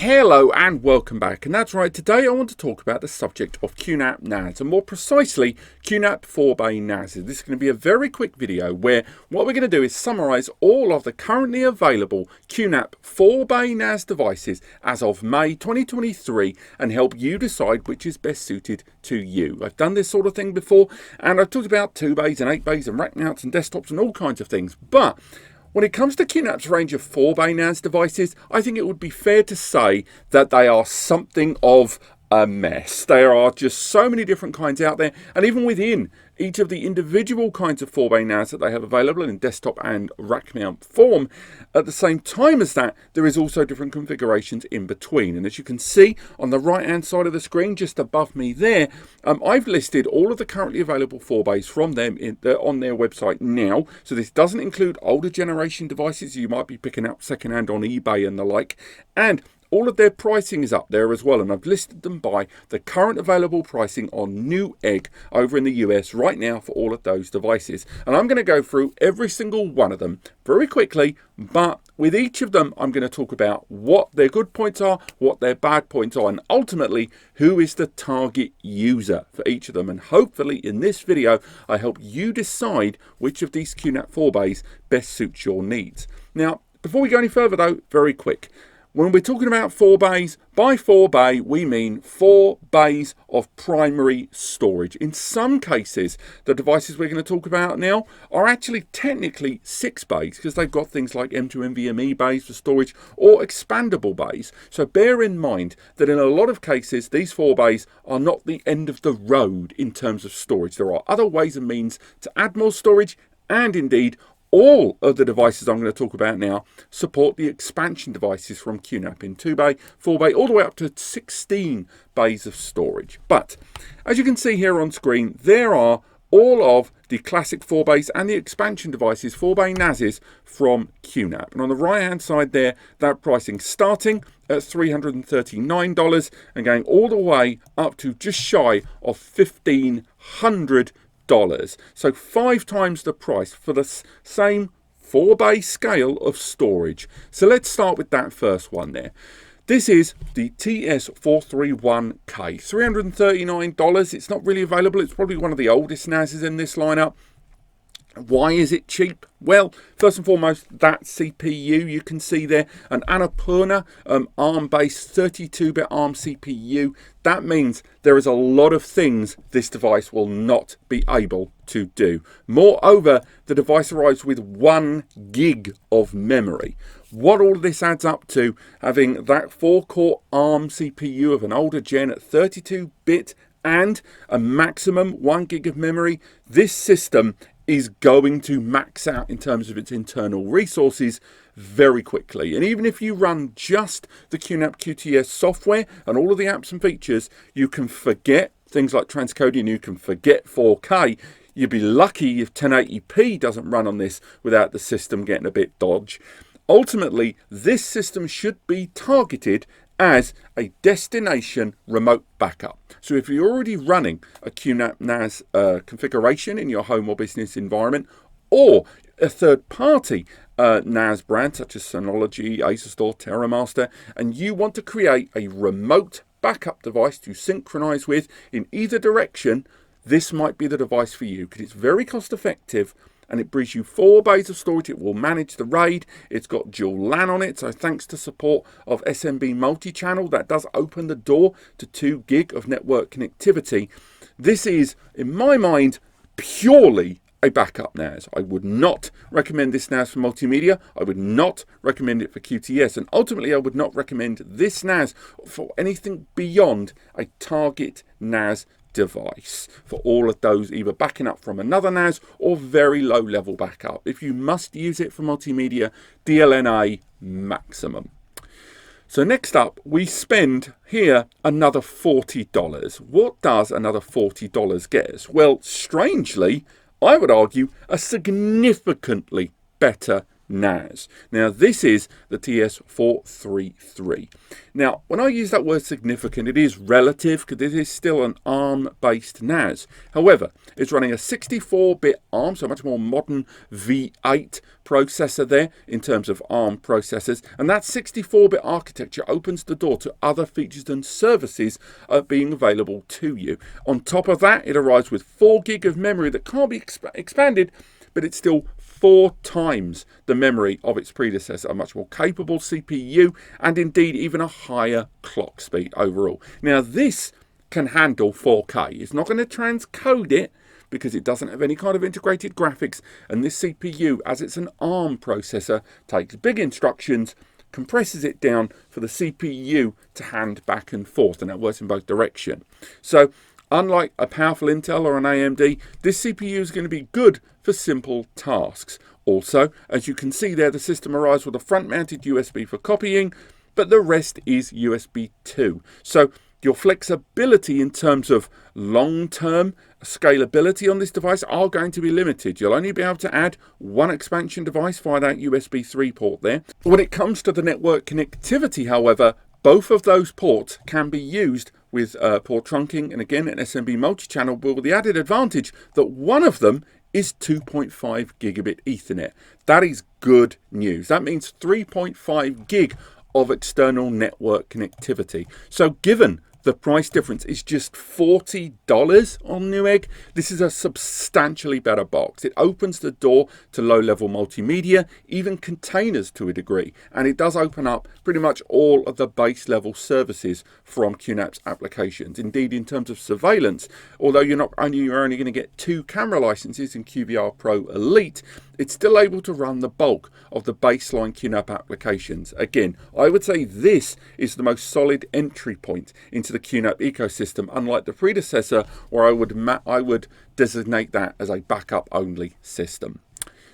Hello and welcome back, and that's right, today I want to talk about the subject of QNAP NAS, and more precisely QNAP 4-bay NAS. This is going to be a very quick video where what we're going to do is summarise all of the currently available QNAP 4-bay NAS devices as of May 2023 and help you decide which is best suited to you. I've done this sort of thing before, and I've talked about 2 bays and 8 bays and rack mounts and desktops and all kinds of things, but when it comes to QNAP's range of 4-bay NAS devices, I think it would be fair to say that they are something of a mess. There are just so many different kinds out there, and even within each of the individual kinds of 4-bay NAS that they have available in desktop and rack mount form, at the same time as that, there is also different configurations in between. And as you can see on the right hand side of the screen, just above me there, I've listed all of the currently available 4-bays from them on their website now. So this doesn't include older generation devices you might be picking up secondhand on eBay and the like. And all of their pricing is up there as well, and I've listed them by the current available pricing on Newegg over in the US right now for all of those devices. And I'm going to go through every single one of them very quickly, but with each of them I'm going to talk about what their good points are, what their bad points are, and ultimately who is the target user for each of them. And hopefully in this video I help you decide which of these QNAP 4-bays best suits your needs. Now, before we go any further though, very quick. When we're talking about 4-bays, by 4-bay we mean 4 bays of primary storage. In some cases, the devices we're going to talk about now are actually technically 6 bays because they've got things like M2 NVMe bays for storage or expandable bays. So bear in mind that in a lot of cases, these 4 bays are not the end of the road in terms of storage. There are other ways and means to add more storage, and indeed, all of the devices I'm going to talk about now support the expansion devices from QNAP in 2-bay, 4-bay, all the way up to 16 bays of storage. But as you can see here on screen, there are all of the classic 4-bays and the expansion devices, 4-bay NASs from QNAP. And on the right hand side there, that pricing starting at $339 and going all the way up to just shy of $1,500. So 5 times the price for the same 4-bay scale of storage. So let's start with that first one there. This is the TS431K, $339. It's not really available. It's probably one of the oldest NASs in this lineup. Why is it cheap? Well, first and foremost, that CPU you can see there, an Annapurna ARM-based 32-bit ARM CPU. That means there is a lot of things this device will not be able to do. Moreover, the device arrives with 1 gig of memory. What all of this adds up to, having that 4-core ARM CPU of an older gen at 32-bit and a maximum 1 gig of memory, this system is going to max out in terms of its internal resources very quickly. And even if you run just the QNAP QTS software and all of the apps and features, you can forget things like transcoding, you can forget 4K. You'd be lucky if 1080p doesn't run on this without the system getting a bit dodgy. Ultimately, this system should be targeted as a destination remote backup. So if you're already running a QNAP NAS configuration in your home or business environment, or a third-party NAS brand such as Synology, Asustor, TerraMaster, and you want to create a remote backup device to synchronize with in either direction, this might be the device for you because it's very cost effective. And it brings you 4 bays of storage. It will manage the RAID. It's got dual LAN on it. So thanks to support of SMB multi-channel, that does open the door to 2 gig of network connectivity. This is, in my mind, purely a backup NAS. I would not recommend this NAS for multimedia. I would not recommend it for QTS. And ultimately, I would not recommend this NAS for anything beyond a target NAS device for all of those either backing up from another NAS or very low level backup. If you must use it for multimedia, DLNA maximum. So next up, we spend here another $40. What does another $40 get us? Well, strangely, I would argue a significantly better NAS. Now this is the TS433. Now when I use that word significant, it is relative because it is still an ARM-based NAS. However, it's running a 64-bit ARM, so a much more modern V8 processor there in terms of ARM processors, and that 64-bit architecture opens the door to other features and services being available to you. On top of that, it arrives with 4 gig of memory that can't be expanded, but it's still 4 times the memory of its predecessor, a much more capable CPU, and indeed even a higher clock speed overall. Now this can handle 4K. It's not going to transcode it because it doesn't have any kind of integrated graphics, and this CPU, as it's an ARM processor, takes big instructions, compresses it down for the CPU to hand back and forth, and that works in both directions. So unlike a powerful Intel or an AMD, this CPU is going to be good for simple tasks. Also, as you can see there, the system arrives with a front-mounted USB for copying, but the rest is USB 2. So your flexibility in terms of long-term scalability on this device are going to be limited. You'll only be able to add 1 expansion device via that USB 3 port there. When it comes to the network connectivity, however, both of those ports can be used with port trunking and again an SMB multi-channel, but with the added advantage that one of them is 2.5 gigabit Ethernet. That is good news. That means 3.5 gig of external network connectivity. So given the price difference is just $40 on Newegg, this is a substantially better box. It opens the door to low-level multimedia, even containers to a degree, and it does open up pretty much all of the base-level services from QNAP's applications. Indeed, in terms of surveillance, although you're only going to get 2 camera licenses in QVR Pro Elite, it's still able to run the bulk of the baseline QNAP applications. Again, I would say this is the most solid entry point into the QNAP ecosystem, unlike the predecessor where I would designate that as a backup only system.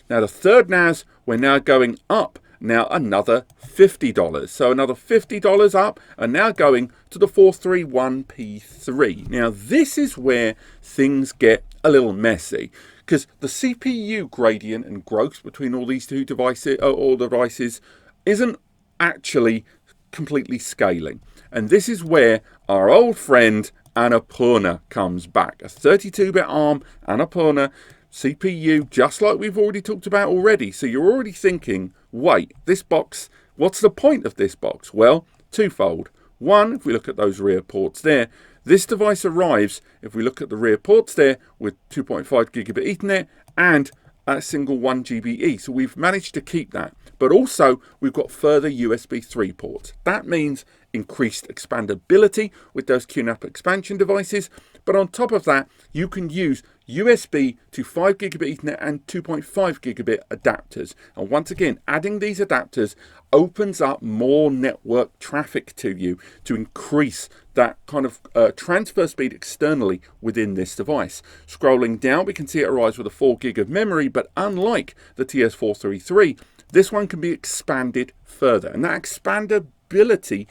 Now the third NAS, we're now going up now another $50. So another $50 up and now going to the 431P3. Now this is where things get a little messy, because the CPU gradient and growth between all these two devices isn't actually completely scaling. And this is where our old friend Annapurna comes back. A 32-bit ARM Annapurna CPU, just like we've already talked about already. So you're already thinking, wait, this box, what's the point of this box? Well, twofold. One, if we look at those rear ports there, this device arrives, if we look at the rear ports there, with 2.5 gigabit Ethernet and a single 1 GBE. So we've managed to keep that. But also, we've got further USB 3 ports. That means increased expandability with those QNAP expansion devices. But on top of that, you can use USB to 5 gigabit Ethernet and 2.5 gigabit adapters. And once again, adding these adapters opens up more network traffic to you to increase that kind of transfer speed externally within this device. Scrolling down, we can see it arrives with a 4 gig of memory, but unlike the TS433, this one can be expanded further. And that expandability,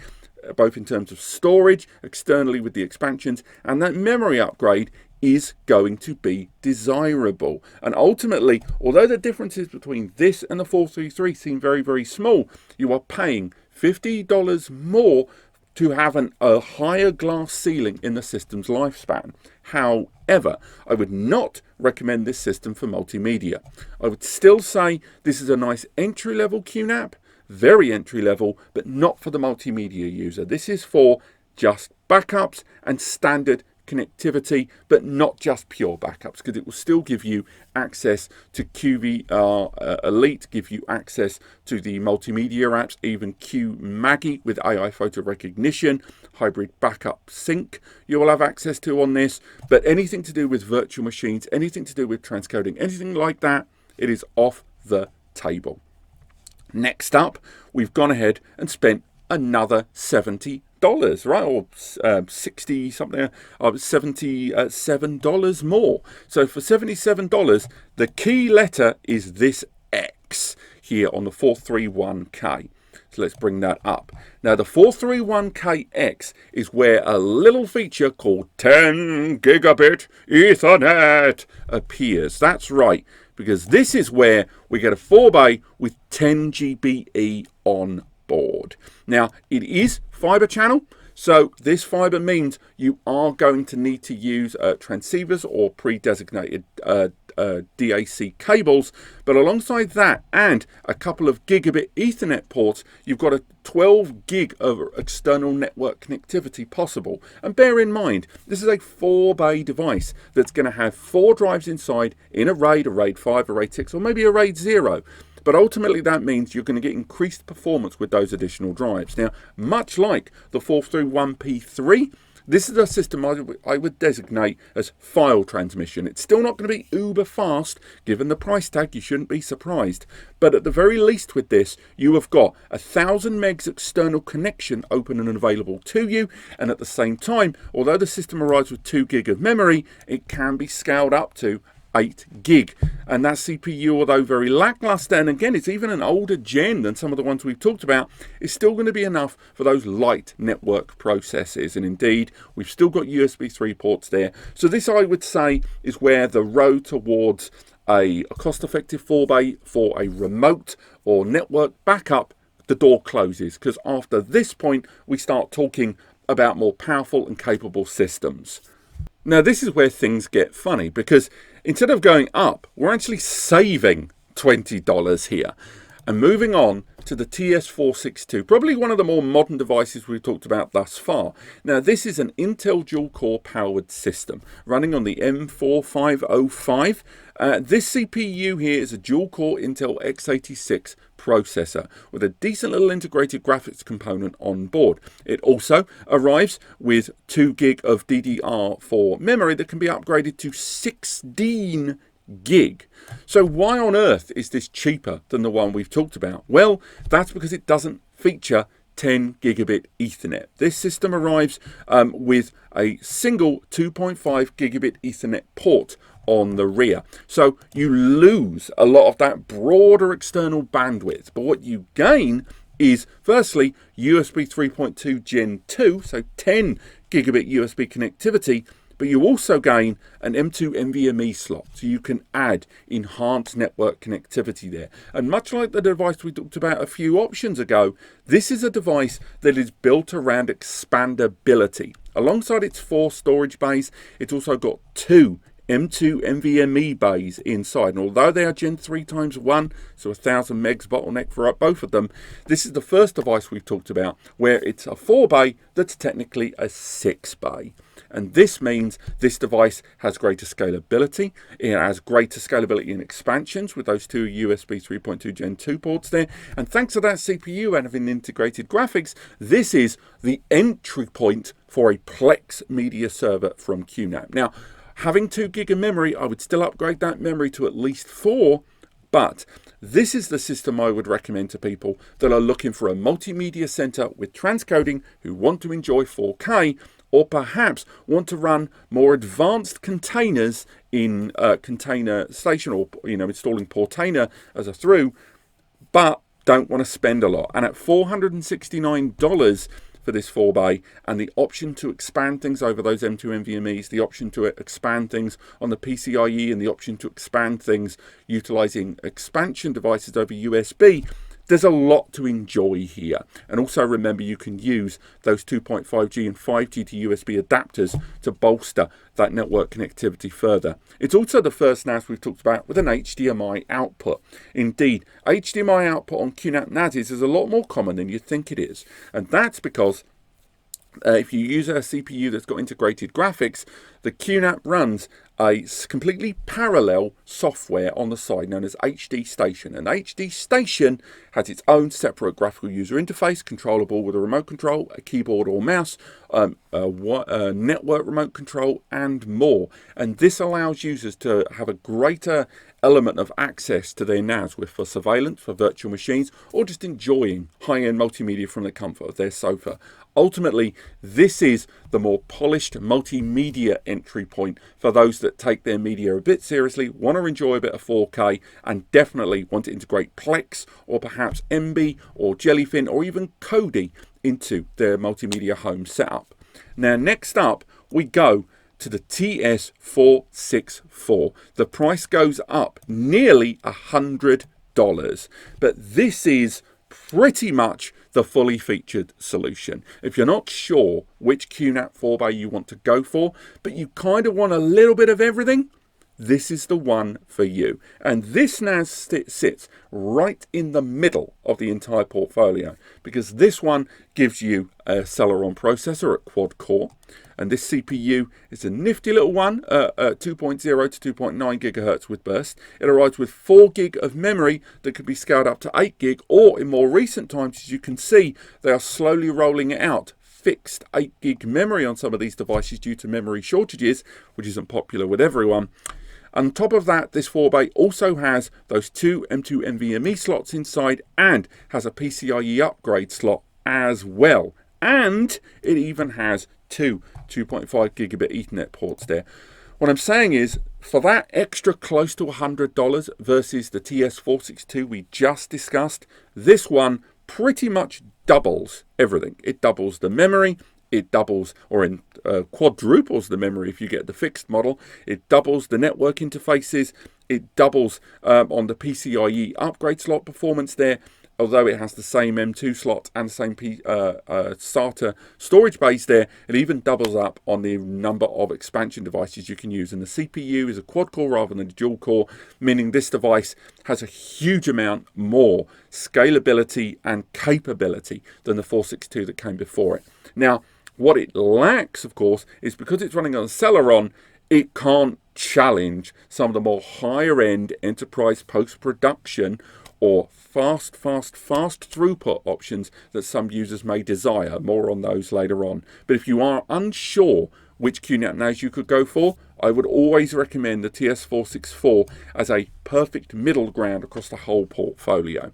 both in terms of storage externally with the expansions and that memory upgrade, is going to be desirable. And ultimately, although the differences between this and the 433 seem very, very small, you are paying $50 more to have a higher glass ceiling in the system's lifespan. However, I would not recommend this system for multimedia. I would still say this is a nice entry-level QNAP, very entry-level, but not for the multimedia user. This is for just backups and standard connectivity, but not just pure backups, because it will still give you access to QVR Elite, give you access to the multimedia apps, even QMAGI with AI photo recognition, hybrid backup sync you will have access to on this. But anything to do with virtual machines, anything to do with transcoding, anything like that, it is off the table. Next up, we've gone ahead and spent another $70, right? Or 60 something, $77 more. So for $77, the key letter is this X here on the 431K. So let's bring that up. Now the 431KX is where a little feature called 10 gigabit Ethernet appears. That's right. because this is where we get a 4-bay with 10 GBE on board. Now, it is fiber channel, so this fiber means you are going to need to use transceivers or pre-designated DAC cables, but alongside that and a couple of gigabit Ethernet ports, you've got a 12 gig of external network connectivity possible. And bear in mind, this is a 4-bay device that's going to have 4 drives inside in a RAID 5, a RAID 6, or maybe a RAID 0. But ultimately that means you're going to get increased performance with those additional drives. Now, much like the 431p3, this is a system I would designate as file transmission. It's still not going to be uber fast. Given the price tag, you shouldn't be surprised. But at the very least with this, you have got 1000 megs external connection open and available to you. And at the same time, although the system arrives with 2 gig of memory, it can be scaled up to 8 gig, and that CPU, although very lackluster, and again it's even an older gen than some of the ones we've talked about, is still going to be enough for those light network processes. And indeed we've still got USB 3 ports there, so this I would say is where the road towards a cost-effective 4-bay for a remote or network backup, the door closes, because after this point we start talking about more powerful and capable systems. Now this is where things get funny, because instead of going up, we're actually saving $20 here. And moving on to the TS462, probably one of the more modern devices we've talked about thus far. Now this is an Intel dual-core powered system running on the M4505. This CPU here is a dual-core Intel x86 processor with a decent little integrated graphics component on board. It also arrives with 2 gig of DDR4 memory that can be upgraded to 16 gig. So why on earth is this cheaper than the one we've talked about? Well, that's because it doesn't feature 10 gigabit Ethernet. This system arrives with a single 2.5 gigabit Ethernet port on the rear. So you lose a lot of that broader external bandwidth, but what you gain is firstly USB 3.2 Gen 2, so 10 gigabit USB connectivity, but you also gain an M2 NVMe slot, so you can add enhanced network connectivity there. And much like the device we talked about a few options ago, this is a device that is built around expandability. Alongside its 4 storage bays, it's also got 2 M2 NVMe bays inside, and although they are Gen 3 times 1, so 1000 megs bottleneck for both of them, this is the first device we've talked about where it's a 4-bay that's technically a 6-bay. And this means this device has greater scalability. It has greater scalability in expansions with those 2 USB 3.2 Gen 2 ports there. And thanks to that CPU and having integrated graphics, this is the entry point for a Plex media server from QNAP. Now, having 2 gig of memory, I would still upgrade that memory to at least 4, but this is the system I would recommend to people that are looking for a multimedia center with transcoding, who want to enjoy 4K, or perhaps want to run more advanced containers in Container Station, or installing Portainer as a through, but don't want to spend a lot. And at $469 for this 4-bay, and the option to expand things over those M2 NVMe's, the option to expand things on the PCIe, and the option to expand things utilizing expansion devices over USB, there's a lot to enjoy here. And also remember, you can use those 2.5G and 5G to USB adapters to bolster that network connectivity further. It's also the first NAS we've talked about with an HDMI output. Indeed, HDMI output on QNAP NAS is a lot more common than you think it is. And that's because if you use a CPU that's got integrated graphics, the QNAP runs a completely parallel software on the side known as HD Station. And HD Station has its own separate graphical user interface, controllable with a remote control, a keyboard or mouse, a network remote control, and more. And this allows users to have a greater element of access to their NAS for surveillance, for virtual machines, or just enjoying high-end multimedia from the comfort of their sofa. Ultimately, this is the more polished multimedia entry point for those that take their media a bit seriously, want to enjoy a bit of 4K, and definitely want to integrate Plex or perhaps MB or Jellyfin or even Kodi into their multimedia home setup. Now, next up, we go to the TS464. The price goes up nearly $100, but this is pretty much the fully featured solution. If you're not sure which QNAP 4-bay you want to go for, but you kind of want a little bit of everything, this is the one for you. And this NAS sits right in the middle of the entire portfolio, because this one gives you a Celeron processor at quad core, and this CPU is a nifty little one, 2.0 to 2.9 gigahertz with burst. It arrives with 4 gig of memory that can be scaled up to 8 gig, or in more recent times, as you can see, they are slowly rolling it out. Fixed 8 gig memory on some of these devices due to memory shortages, which isn't popular with everyone. On top of that, this 4-bay also has those 2 M2 NVMe slots inside and has a PCIe upgrade slot as well. And it even has 2 2.5 gigabit Ethernet ports there. What I'm saying is, for that extra close to $100 versus the TS462 we just discussed, this one pretty much doubles everything. It doubles the memory, it doubles, or in quadruples the memory if you get the fixed model. It doubles the network interfaces. It doubles on the PCIe upgrade slot performance there, although it has the same M2 slot and the same SATA storage base there. It even doubles up on the number of expansion devices you can use. And the CPU is a quad core rather than a dual core, meaning this device has a huge amount more scalability and capability than the 462 that came before it. Now, what it lacks, of course, is because it's running on Celeron, it can't challenge some of the more higher-end enterprise post-production or fast throughput options that some users may desire. More on those later on. But if you are unsure which QNAP NAS you could go for, I would always recommend the TS464 as a perfect middle ground across the whole portfolio.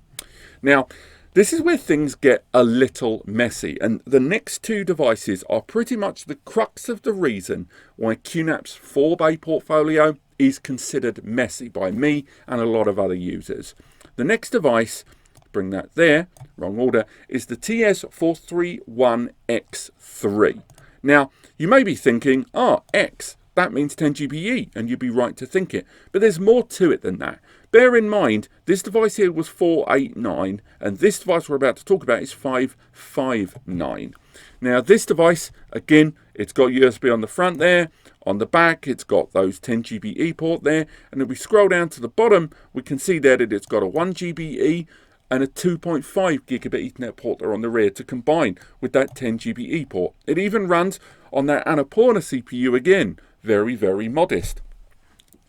Now, this is where things get a little messy, and the next two devices are pretty much the crux of the reason why QNAP's 4-bay portfolio is considered messy by me and a lot of other users. The next device, bring that there, wrong order, is the TS431X3. Now, you may be thinking, X, that means 10 GBE, and you'd be right to think it. But there's more to it than that. Bear in mind, this device here was 489, and this device we're about to talk about is 559. Now, this device, again, it's got USB on the front there. On the back, it's got those 10 GBE port there. And if we scroll down to the bottom, we can see there that it's got a 1 GBE and a 2.5 gigabit Ethernet port there on the rear to combine with that 10 GBE port. It even runs on that Annapurna CPU again. Very, very modest.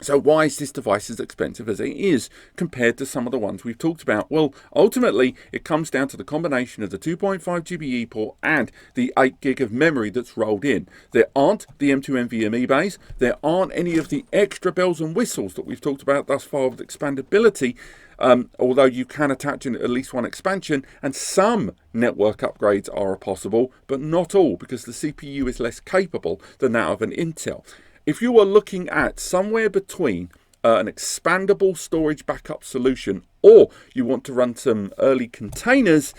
So why is this device as expensive as it is compared to some of the ones we've talked about? Well, ultimately, it comes down to the combination of the 2.5 GBE port and the 8 gig of memory that's rolled in. There aren't the M2 NVMe bays. There aren't any of the extra bells and whistles that we've talked about thus far with expandability, although you can attach in at least one expansion, and some network upgrades are possible, but not all, because the CPU is less capable than that of an Intel. If you are looking at somewhere between an expandable storage backup solution, or you want to run some early containers,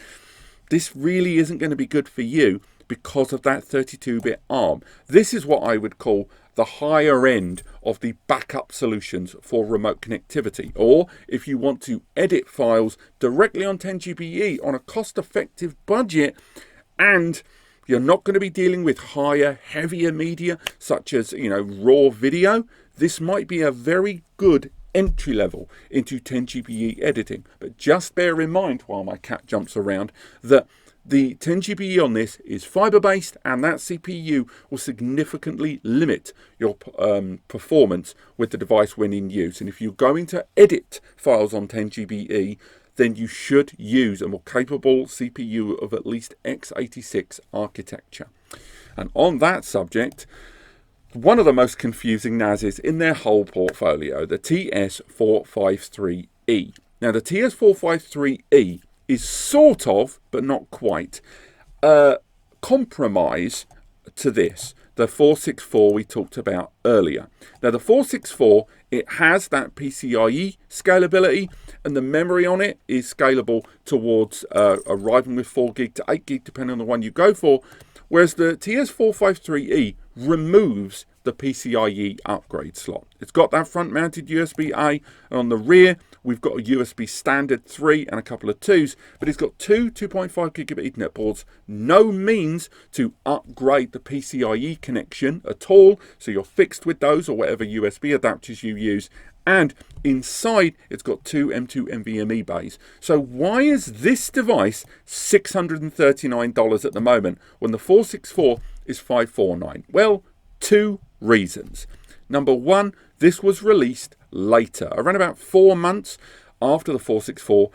this really isn't going to be good for you because of that 32-bit ARM. This is what I would call the higher end of the backup solutions for remote connectivity. Or if you want to edit files directly on 10 GBE on a cost-effective budget, and you're not going to be dealing with higher, heavier media, such as, raw video, this might be a very good entry level into 10 GBE editing. But just bear in mind, while my cat jumps around, that the 10 GBE on this is fiber-based, and that CPU will significantly limit your performance with the device when in use. And if you're going to edit files on 10 GBE, then you should use a more capable CPU of at least x86 architecture. And on that subject, one of the most confusing NASs in their whole portfolio, the TS453E. Now, the TS453E is sort of, but not quite, a compromise to this, the 464 we talked about earlier. Now, the 464, it has that PCIe scalability, and the memory on it is scalable towards arriving with 4 gig to 8 gig, depending on the one you go for, whereas the TS453E removes the PCIe upgrade slot. It's got that front-mounted USB-A, and on the rear, we've got a USB standard 3 and a couple of 2s, but it's got two 2.5 gigabit Ethernet ports, no means to upgrade the PCIe connection at all, so you're fixed with those or whatever USB adapters you use. And inside, it's got two M2 NVMe bays. So why is this device $639 at the moment when the 464 is $549? Well, two reasons. Number one, this was released later, around about 4 months after the 464.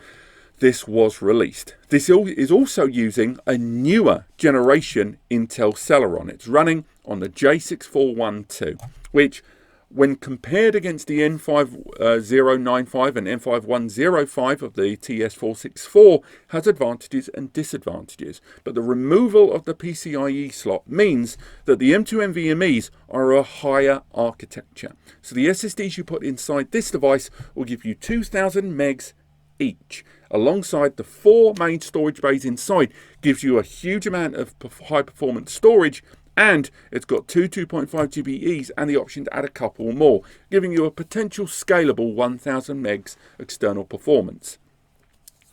This was released. This is also using a newer generation Intel Celeron. It's running on the J6412, which, when compared against the N5095 and N5105 of the TS464, has advantages and disadvantages. But the removal of the PCIe slot means that the M2 NVMe's are a higher architecture. So the SSDs you put inside this device will give you 2000 megs each. Alongside the 4 main storage bays inside, gives you a huge amount of high performance storage. And it's got two 2.5 GBEs and the option to add a couple more, giving you a potential scalable 1000 megs external performance.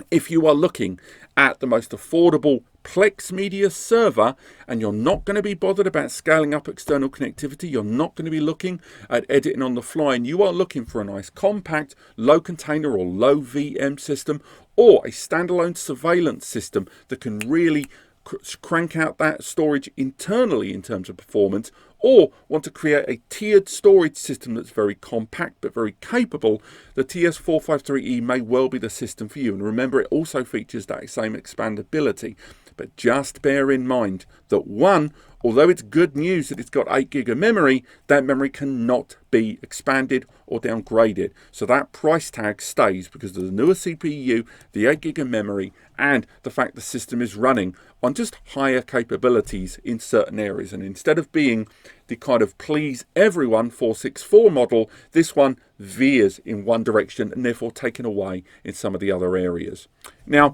If you are looking at the most affordable Plex media server and you're not going to be bothered about scaling up external connectivity, you're not going to be looking at editing on the fly, and you are looking for a nice compact, low container or low VM system, or a standalone surveillance system that can really crank out that storage internally in terms of performance, or want to create a tiered storage system that's very compact but very capable, the TS453E may well be the system for you. And remember, it also features that same expandability. But just bear in mind that one, although it's good news that it's got 8 gig of memory, that memory cannot be expanded or downgraded. So that price tag stays because of the newer CPU, the 8 gig of memory, and the fact the system is running on just higher capabilities in certain areas. And instead of being the kind of please everyone 464 model, this one veers in one direction and therefore taken away in some of the other areas. Now,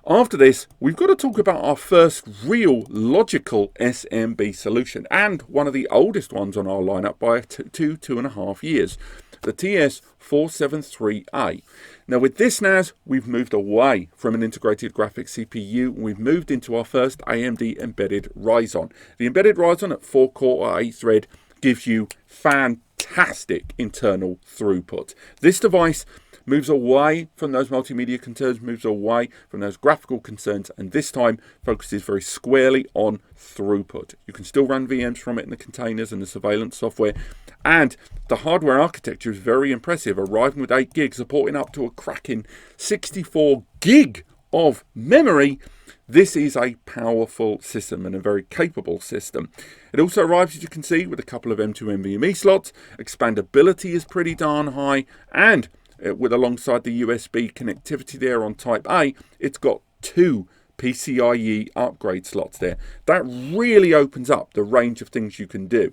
after this, we've got to talk about our first real logical SMB solution, and one of the oldest ones on our lineup by 2.5 years, the TS473A. Now with this NAS, we've moved away from an integrated graphics CPU. We've moved into our first AMD embedded Ryzen. The embedded Ryzen at 4-core or 8-thread gives you fantastic internal throughput. This device moves away from those multimedia concerns, moves away from those graphical concerns, and this time focuses very squarely on throughput. You can still run VMs from it in the containers and the surveillance software, and the hardware architecture is very impressive, arriving with 8 gigs, supporting up to a cracking 64 gig of memory. This is a powerful system and a very capable system. It also arrives, as you can see, with a couple of M2 NVMe slots. Expandability is pretty darn high, and with alongside the USB connectivity there on Type A, it's got 2 PCIe upgrade slots there. That really opens up the range of things you can do.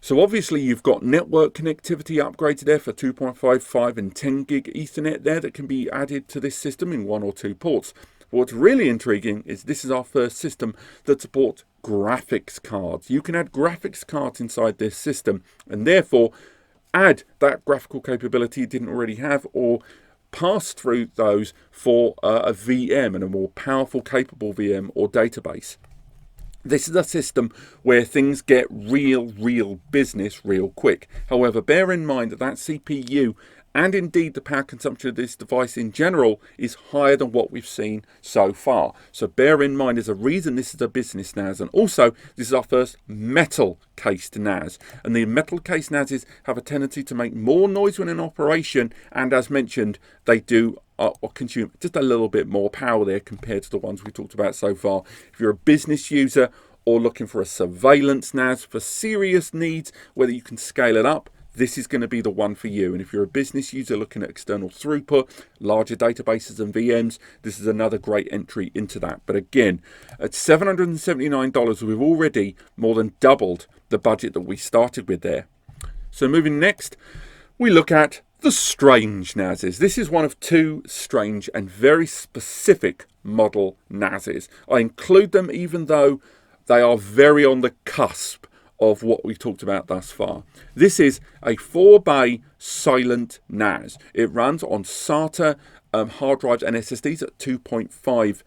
So obviously you've got network connectivity upgrades there for 2.5, 5 and 10 gig Ethernet there that can be added to this system in 1 or 2 ports. But what's really intriguing is this is our first system that supports graphics cards. You can add graphics cards inside this system and therefore add that graphical capability you didn't already have, or pass through those for a VM and a more powerful, capable VM or database. This is a system where things get real business real quick. However, bear in mind that CPU and indeed the power consumption of this device in general is higher than what we've seen so far. So bear in mind, there's a reason this is a business NAS, and also this is our first metal cased NAS, and the metal cased NASs have a tendency to make more noise when in operation, and as mentioned, they do or consume just a little bit more power there compared to the ones we talked about so far. If you're a business user or looking for a surveillance NAS for serious needs, whether you can scale it up, this is going to be the one for you. And if you're a business user looking at external throughput, larger databases and VMs, this is another great entry into that. But again, at $779, we've already more than doubled the budget that we started with there. So moving next, we look at the strange NASs. This is one of 2 strange and very specific model NASs. I include them even though they are very on the cusp of what we've talked about thus far. This is a 4-bay silent NAS. It runs on SATA hard drives and SSDs at 2.5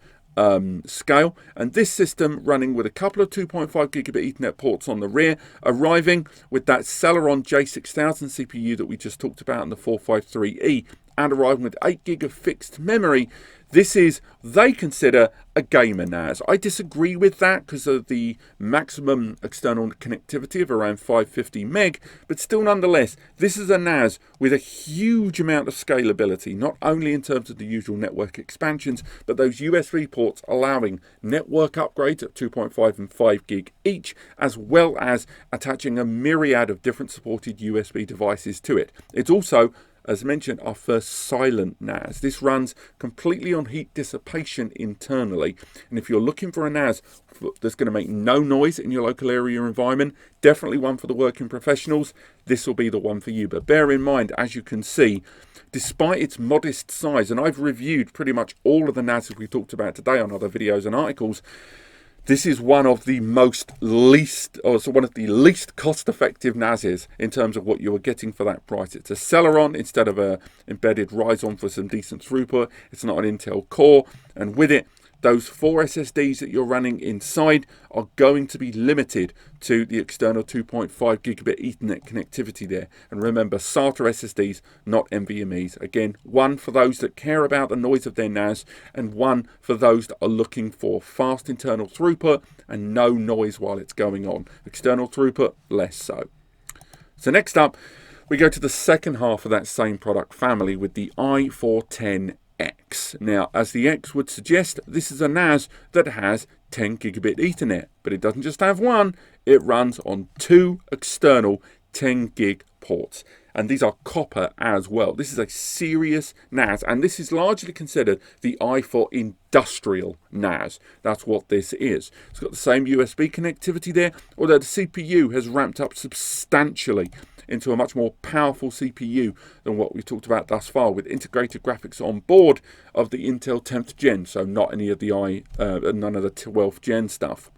scale, and this system running with a couple of 2.5 gigabit Ethernet ports on the rear, arriving with that Celeron J6000 CPU that we just talked about in the 453E, and arriving with 8 gig of fixed memory. This is, they consider, a gamer NAS. I disagree with that because of the maximum external connectivity of around 550 meg, but still nonetheless, this is a NAS with a huge amount of scalability, not only in terms of the usual network expansions, but those USB ports allowing network upgrades at 2.5 and 5 gig each, as well as attaching a myriad of different supported USB devices to it. It's also, as mentioned, our first silent NAS. This runs completely on heat dissipation internally. And if you're looking for a NAS that's going to make no noise in your local area environment, definitely one for the working professionals, this will be the one for you. But bear in mind, as you can see, despite its modest size, and I've reviewed pretty much all of the NASs we talked about today on other videos and articles, this is one of the least cost-effective NASs in terms of what you are getting for that price. It's a Celeron instead of a embedded Ryzen for some decent throughput. It's not an Intel Core, and with it, those 4 SSDs that you're running inside are going to be limited to the external 2.5 gigabit Ethernet connectivity there. And remember, SATA SSDs, not NVMe's. Again, one for those that care about the noise of their NAS, and one for those that are looking for fast internal throughput and no noise while it's going on. External throughput, less so. So next up, we go to the second half of that same product family with the i410X. Now, as the X would suggest, this is a NAS that has 10 gigabit Ethernet, but it doesn't just have one, it runs on 2 external 10 gig ports, and these are copper as well. This is a serious NAS, and this is largely considered the i4 industrial NAS. That's what this is. It's got the same USB connectivity there, although the CPU has ramped up substantially into a much more powerful CPU than what we've talked about thus far, with integrated graphics on board of the Intel 10th gen, so not any of the none of the 12th gen stuff.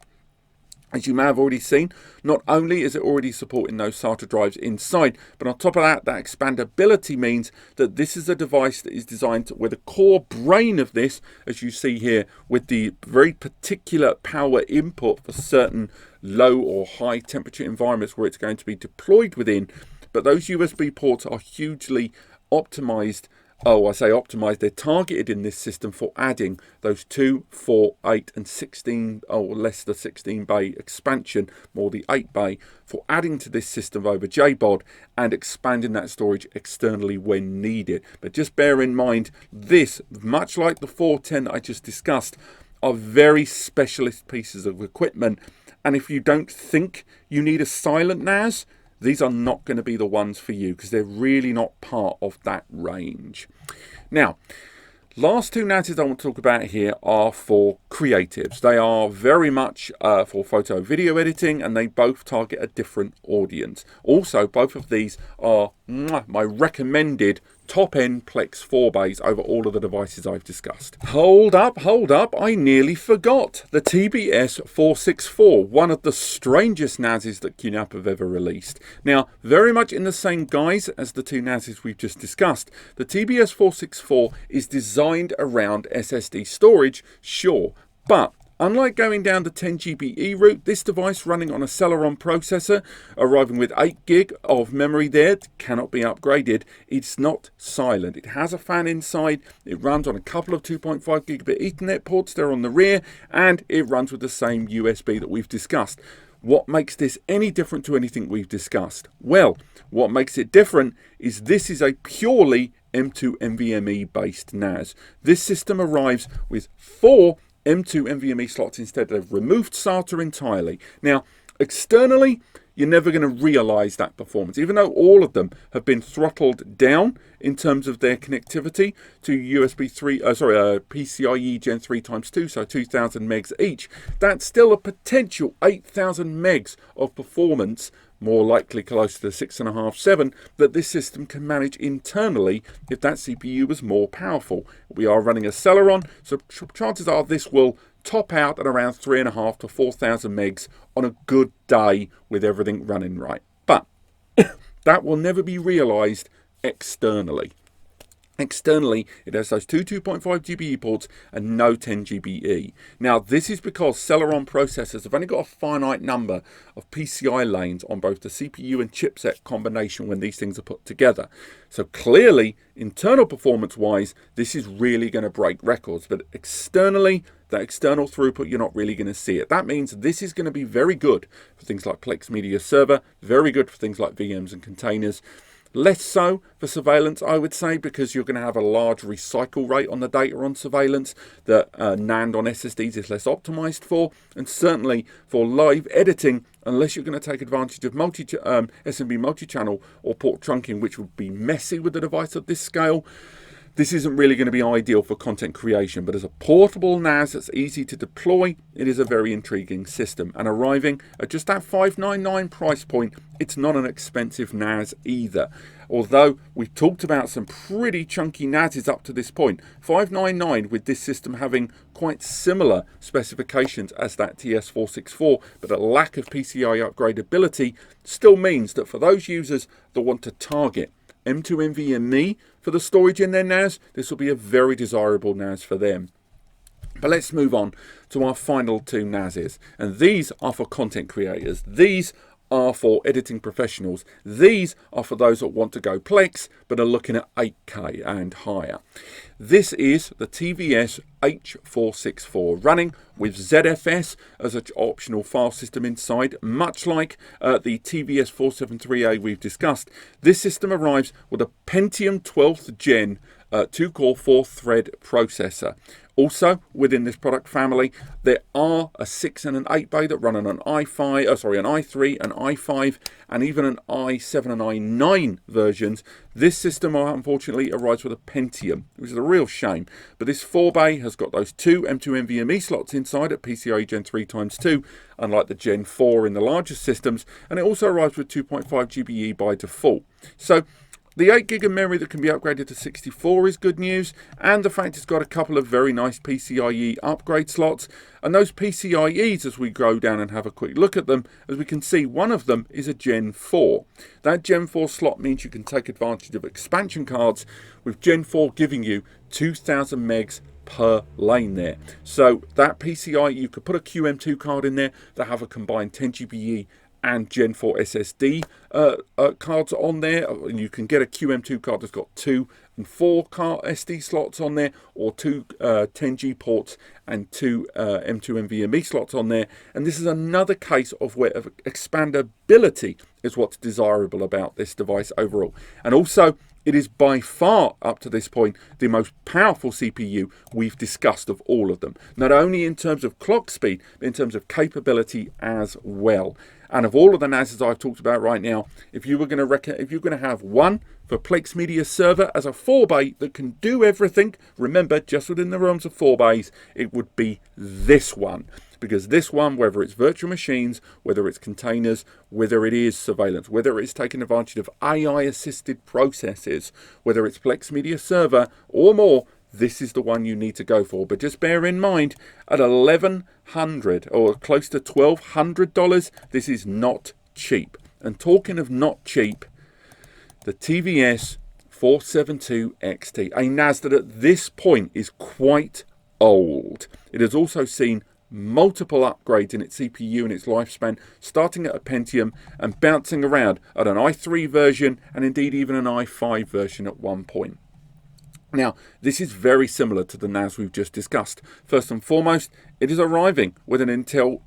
As you may have already seen, not only is it already supporting those SATA drives inside, but on top of that, that expandability means that this is a device that is designed with the core brain of this, as you see here, with the very particular power input for certain low or high temperature environments where it's going to be deployed within. But those USB ports are hugely optimized. Oh, I say optimized, they're targeted in this system for adding those 2, 4, 8 and 16, or less the 16 bay expansion, more the 8 bay, for adding to this system over JBOD and expanding that storage externally when needed. But just bear in mind, this, much like the 410 that I just discussed, are very specialist pieces of equipment. And if you don't think you need a silent NAS, these are not going to be the ones for you because they're really not part of that range. Now, last 2 NASs I want to talk about here are for creatives. They are very much for photo video editing, and they both target a different audience. Also, both of these are my recommended top-end Plex 4 bays over all of the devices I've discussed. Hold up, I nearly forgot. The TBS 464, one of the strangest NASs that QNAP have ever released. Now, very much in the same guise as the 2 NASs we've just discussed, the TBS 464 is designed around SSD storage, sure, but unlike going down the 10 GBE route, this device running on a Celeron processor, arriving with 8 gig of memory there, cannot be upgraded. It's not silent. It has a fan inside. It runs on a couple of 2.5 gigabit Ethernet ports there on the rear, and it runs with the same USB that we've discussed. What makes this any different to anything we've discussed? Well, what makes it different is this is a purely M2 NVMe based NAS. This system arrives with 4 M2 NVMe slots instead. They've removed SATA entirely. Now, externally, you're never going to realize that performance, even though all of them have been throttled down in terms of their connectivity to PCIe Gen 3 times 2, so 2000 megs each. That's still a potential 8000 megs of performance, more likely close to the 6.5, 7, that this system can manage internally if that CPU was more powerful. We are running a Celeron, so chances are this will top out at around 3.5 to 4,000 megs on a good day with everything running right. But that will never be realized externally. Externally, it has those two 2.5 GBE ports and no 10 GBE. Now, this is because Celeron processors have only got a finite number of PCI lanes on both the CPU and chipset combination when these things are put together. So clearly, internal performance-wise, this is really going to break records. But externally, that external throughput, you're not really going to see it. That means this is going to be very good for things like Plex Media Server, very good for things like VMs and containers. Less so for surveillance, I would say, because you're going to have a large recycle rate on the data on surveillance that NAND on SSDs is less optimized for. And certainly for live editing, unless you're going to take advantage of SMB multi-channel or port trunking, which would be messy with a device at this scale, this isn't really going to be ideal for content creation. But as a portable NAS that's easy to deploy, it is a very intriguing system. And arriving at just that $599 price point, it's not an expensive NAS either. Although we've talked about some pretty chunky NASs up to this point, $599 with this system having quite similar specifications as that TS464, but a lack of PCI upgradability still means that for those users that want to target M2 NVMe for the storage in their NAS, this will be a very desirable NAS for them. But let's move on to our final two NASs. And these are for content creators. These are for editing professionals. These are for those that want to go Plex but are looking at 8K and higher. This is the TVS H464 running with ZFS as an optional file system inside, much like the TVS 473A we've discussed. This system arrives with a Pentium 12th Gen 2-core 4-thread processor. Also, within this product family, there are a 6 and an 8 bay that run on an i3, an i5, and even an i7 and i9 versions. This system, unfortunately, arrives with a Pentium, which is a real shame. But this 4 bay has got those two M2 NVMe slots inside at PCIe Gen 3x2, unlike the Gen 4 in the larger systems, and it also arrives with 2.5 GBE by default. So the 8 gig of memory that can be upgraded to 64 is good news, and the fact it's got a couple of very nice PCIe upgrade slots. And those PCIe's, as we go down and have a quick look at them, as we can see, one of them is a Gen 4. That Gen 4 slot means you can take advantage of expansion cards, with Gen 4 giving you 2,000 megs per lane there. So that PCI, you could put a QM2 card in there that have a combined 10 GBE and Gen 4 SSD cards on there, and you can get a QM2 card that's got 2 and 4 SD slots on there, or 2 10G ports and 2 M2 NVMe slots on there. And this is another case of where expandability is what's desirable about this device overall. And also, it is by far, up to this point, the most powerful CPU we've discussed of all of them. Not only in terms of clock speed, but in terms of capability as well. And of all of the NASs I've talked about right now, if you're going to have one for Plex Media Server as a 4 bay that can do everything, remember, just within the realms of 4 bays, it would be this one. Because this one, whether it's virtual machines, whether it's containers, whether it is surveillance, whether it's taking advantage of AI-assisted processes, whether it's Plex Media Server or more, this is the one you need to go for. But just bear in mind, at $1,100 or close to $1,200, this is not cheap. And talking of not cheap, the TVS 472 XT, a NAS that at this point is quite old. It has also seen multiple upgrades in its CPU and its lifespan, starting at a Pentium and bouncing around at an i3 version and indeed even an i5 version at one point. Now, this is very similar to the NAS we've just discussed. First and foremost, it is arriving with an Intel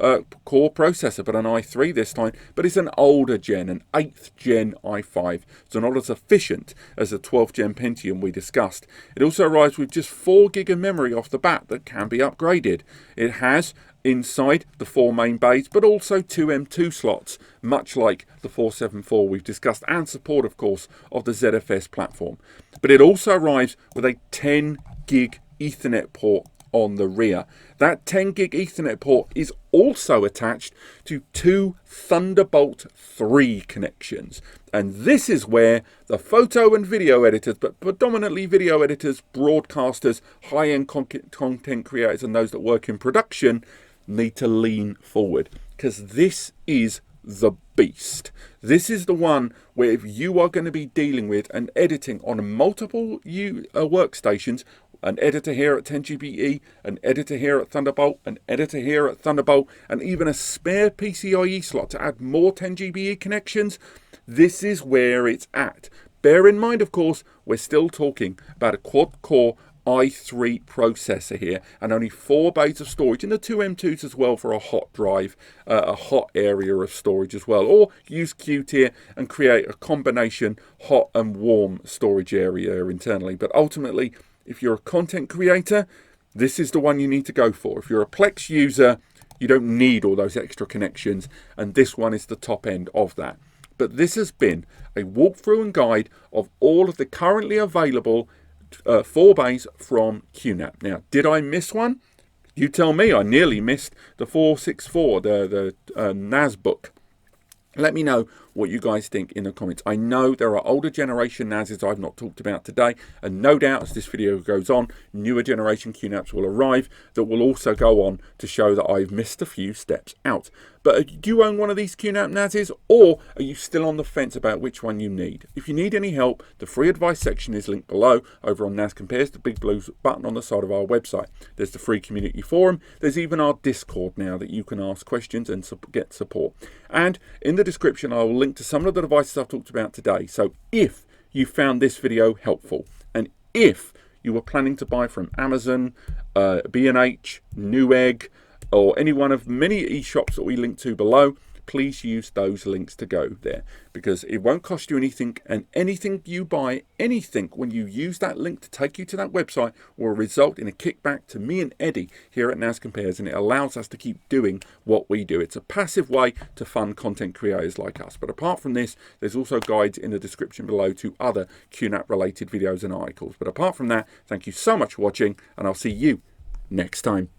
Core processor, but an i3 this time, but it's an older gen, an 8th gen i5, so not as efficient as the 12th gen Pentium we discussed. It also arrives with just 4 gig of memory off the bat that can be upgraded. It has inside the 4 main bays, but also 2 M2 slots, much like the 474 we've discussed, and support, of course, of the ZFS platform. But it also arrives with a 10 gig Ethernet port on the rear. That 10 gig Ethernet port is also attached to 2 Thunderbolt 3 connections. And this is where the photo and video editors, but predominantly video editors, broadcasters, high-end content creators, and those that work in production need to lean forward, because this is the beast. This is the one where if you are going to be dealing with and editing on multiple workstations, an editor here at 10GBE, an editor here at Thunderbolt, an editor here at Thunderbolt, and even a spare PCIe slot to add more 10GBE connections, this is where it's at. Bear in mind, of course, we're still talking about a quad-core i3 processor here, and only 4 bays of storage, and the 2 M2s as well for a hot drive, a hot area of storage as well, or use Qtier and create a combination hot and warm storage area internally. But ultimately, if you're a content creator, this is the one you need to go for. If you're a Plex user, you don't need all those extra connections, and this one is the top end of that. But this has been a walkthrough and guide of all of the currently available 4 bays from QNAP. Now, did I miss one? You tell me. I nearly missed the 464, the NAS book. Let me know what you guys think in the comments. I know there are older generation NASs I've not talked about today, and no doubt as this video goes on, newer generation QNAPs will arrive that will also go on to show that I've missed a few steps out. But do you own one of these QNAP NASs, or are you still on the fence about which one you need? If you need any help, the free advice section is linked below over on NAS Compares, the big blue button on the side of our website. There's the free community forum. There's even our Discord now that you can ask questions and get support. And in the description, I will link to some of the devices I've talked about today. So if you found this video helpful, and if you were planning to buy from Amazon, B&H, Newegg, or any one of many e-shops that we link to below, please use those links to go there, because it won't cost you anything, and anything you buy, anything when you use that link to take you to that website, will result in a kickback to me and Eddie here at NAS Compares, and it allows us to keep doing what we do. It's a passive way to fund content creators like us. But apart from this, there's also guides in the description below to other QNAP related videos and articles. But apart from that, thank you so much for watching, and I'll see you next time.